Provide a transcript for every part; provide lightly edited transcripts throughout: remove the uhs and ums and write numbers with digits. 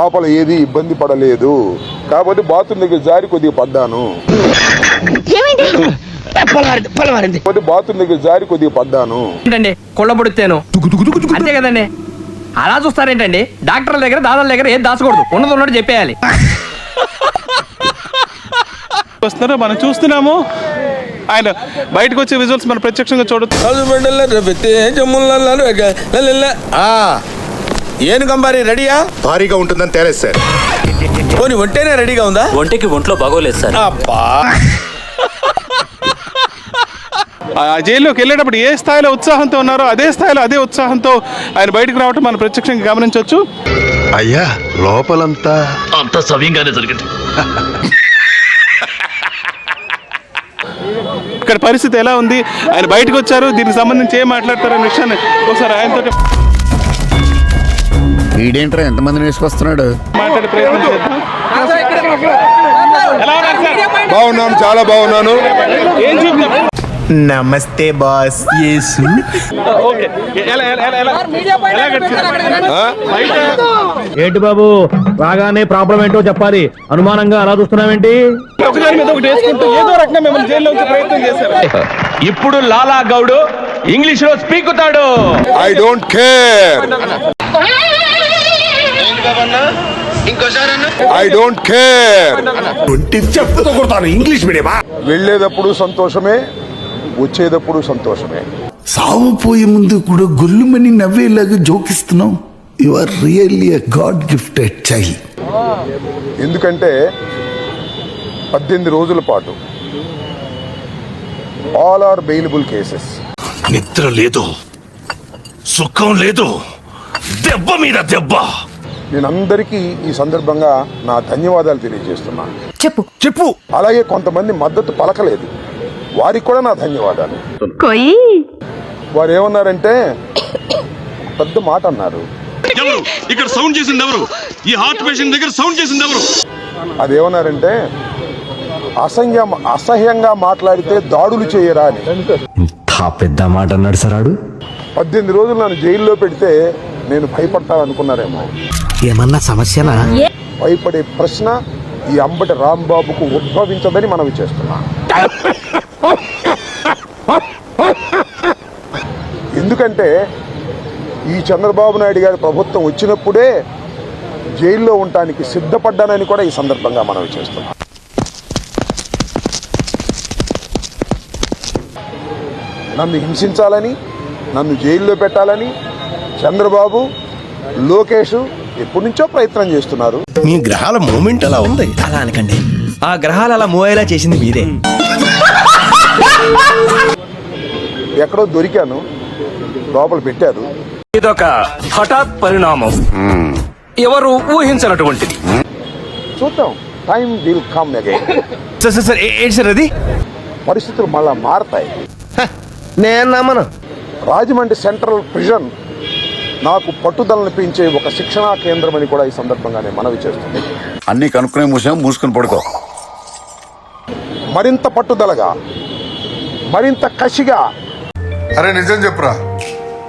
లోపల ఏది ఇబ్బంది పడలేదు, కాబట్టి బాత్రూమ్ దగ్గర జారి కొద్దిగా పడ్డాను. బాత్రూమ్ దగ్గర జారి కొద్దిగా పడ్డాను. కొల్లబొడితేను అంతే కదండి. అలా చూస్తారేంటండి? డాక్టర్ల దగ్గర దాదాల దగ్గర ఏది దాచకూడదు, ఉన్నది ఉన్నట్టు చెప్పేయాలి. వస్తున్నారో మనం చూస్తున్నాము. ఆయన బయటకు వచ్చే విజువల్స్ మనం ప్రత్యక్షంగా చూడొచ్చు. ఏనుగంబారి రెడీయా? భారీగా ఉంటుందని తేలేదు సార్. పోనీ ఒంటేనే రెడీగా ఉందా? ఒంటికి ఒంట్లో బాగోలేదు సార్. అబ్బా, ఆ జైల్లోకి వెళ్ళేటప్పుడు ఏ స్థాయిలో ఉత్సాహంతో ఉన్నారో అదే స్థాయిలో అదే ఉత్సాహంతో ఆయన బయటకు రావటం మనం ప్రత్యక్షంగా గమనించవచ్చు. అయ్యా లోపలంతా అంత సవ్యంగానే జరిగింది. ఇక్కడ పరిస్థితి ఎలా ఉంది, ఆయన బయటకు వచ్చారు, దీనికి సంబంధించి ఏం మాట్లాడతారనే విషయాన్ని ఒకసారి ఆయనతో వీడేంట్రా ఎంతమందిని వేసుకొస్తున్నాడు మాట్లాడే ప్రయత్నం చేద్దాం. ఎలా ఉన్నారు సార్? బాగున్నాను, చాలా బాగున్నాను. ఏం చూద్దాం? నమస్తే బాస్. ఓకే, ఎలా గడిచింది? ఏంటి బాబు రాగానే ప్రాబ్లం ఏంటో చెప్పాలి, అనుమానంగా అలా చూస్తున్నావేంటి? ఒకదాని మీద ఒకటి వేసుకుంటూ ఏదో రకంగా మిమ్మల్ని జైల్లో ఉంచే ప్రయత్నం చేశారు. ఇప్పుడు లాలా గౌడు ఇంగ్లీష్ లో స్పీకుతాడు. I don't care, I don't care. English మీడియమా? వెళ్ళేటప్పుడు సంతోషమే, వచ్చేటప్పుడు సంతోషమే. సావు పోయే ముందు కూడా గొల్లుమని నవ్వేలాగా జోకిస్తున్నావు. You are really a god gifted child. ఎందుకంటే 18 రోజుల పాటు ఆల్ ఆర్ బెయిలబుల్ కేసెస్. నిద్ర లేదు, సుఖం లేదు, దెబ్బ మీద దెబ్బ. నేను అందరికీ ఈ సందర్భంగా నా ధన్యవాదాలు తెలియజేస్తున్నాను. చెప్పు. అలాగే కొంతమంది మద్దతు పలకలేదు, వారికి కూడా నా ధన్యవాదాలు. వారు ఏమన్నారంటే పెద్ద మాట అన్నారు. ఇక్కడ సౌండ్ చేసింది ఎవరు? ఈ హార్ట్ పేషెంట్ దగ్గర సౌండ్ చేసింది ఎవరు? అదేమన్నారంటే అసహ్యంగా మాట్లాడితే దాడులు చేయరా అని. పెద్ద మాట అన్నాడు సరాడు. 18 రోజులు నన్ను జైల్లో పెడితే నేను భయపడతాననుకున్నారేమో. ఏమన్నా సమస్యనా? భయపడే ప్రశ్న ఈ అంబటి రాంబాబుకు ఉద్భవించదని మనవి చేస్తున్నా. ఎందుకంటే ఈ చంద్రబాబు నాయుడు గారి ప్రభుత్వం వచ్చినప్పుడే జైల్లో ఉండటానికి సిద్ధపడ్డానని కూడా ఈ సందర్భంగా మనవి చేస్తున్నా. నన్ను హింసించాలని, నన్ను జైల్లో పెట్టాలని చంద్రబాబు, లోకేష్ ఎప్పటి నుంచో ప్రయత్నం చేస్తున్నారు. మీ గ్రహాల మూమెంట్ అలా ఉంది. అలా అనకండి, ఆ గ్రహాలు అలా మూవ్ అయ్యేలా చేసింది మీరే. ఎక్కడో దొరికాను, లోపల పెట్టారు. ఇదొక హఠాత్ పరిణామం, ఎవరు ఊహించినటువంటిది. చూద్దాం, time will come again. Sir ఏంటి సార్ అది? పరిస్థితులు మళ్ళా మారతాయి. నేను నమ్మను. రాజమండ్రి సెంట్రల్ ప్రిజన్ నాకు పట్టుదలను పెంచే ఒక శిక్షణా కేంద్రం అని కూడా ఈ సందర్భంగా నేను మనవి చేస్తుంది. అన్ని కనుక్కునే మూసుకొని పడుకో. మరింత పట్టుదలగా, మరింత కసిగా. అరే నిజం చెప్పురా,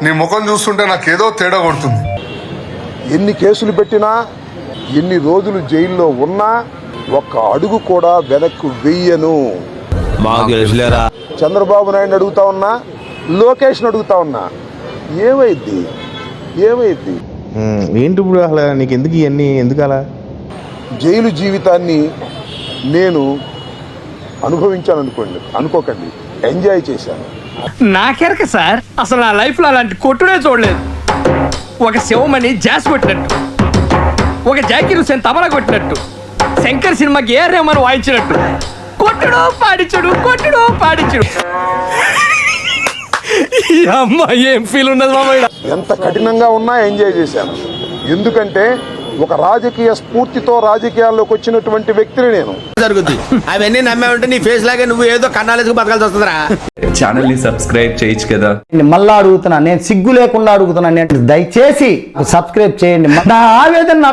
నీ ముఖం చూస్తుంటే నాకేదో తేడా కొడుతుంది. ఎన్ని కేసులు పెట్టినా, ఎన్ని రోజులు జైల్లో ఉన్నా ఒక్క అడుగు కూడా వెనక్కు వెయ్యను. చంద్రబాబు నాయుడు అడుగుతా ఉన్నా, లోకేష్ అడుగుతా ఉన్నా, ఏమైద్ది ఏంటి ఇప్పుడు అసలు నీకు ఎందుకు ఇవన్నీ, ఎందుకు అలా? జైలు జీవితాన్ని నేను అనుకోకండి, ఎంజాయ్ చేశాను. నాకెరక సార్, అసలు నా లైఫ్ లో అలాంటి కొట్టుడే చూడలేదు. ఒక శివమణి జాస్ కొట్టినట్టు, ఒక జాకీర్ హుస్సేన్ తబలా కొట్టినట్టు, శంకర్ సినిమాకి ఏ రేమని వాయించినట్టు కొట్టుడు పాడించుడు. అమ్మాయి ఏం ఫీల్ ఉన్నది మామయ్య. ఎంత కఠినంగా ఉన్నా ఎంజాయ్ చేశాను. ఎందుకంటే ఒక రాజకీయ స్ఫూర్తితో రాజకీయాల్లోకి వచ్చినటువంటి వ్యక్తిని నేను. జరుగుద్ది అవన్నీ నమ్మే ఉంటే నీ ఫేస్ లాగే నువ్వు ఏదో కన్నాలేసుకు బతకాల్సి వస్తుందిరా. ఛానల్ ని సబ్స్క్రైబ్ చేయొచ్చు కదా. మళ్ళా అడుగుతున్నా, నేను సిగ్గు లేకుండా అడుగుతున్నా, నేను దయచేసి సబ్స్క్రైబ్ చేయండి. నా ఆవేదన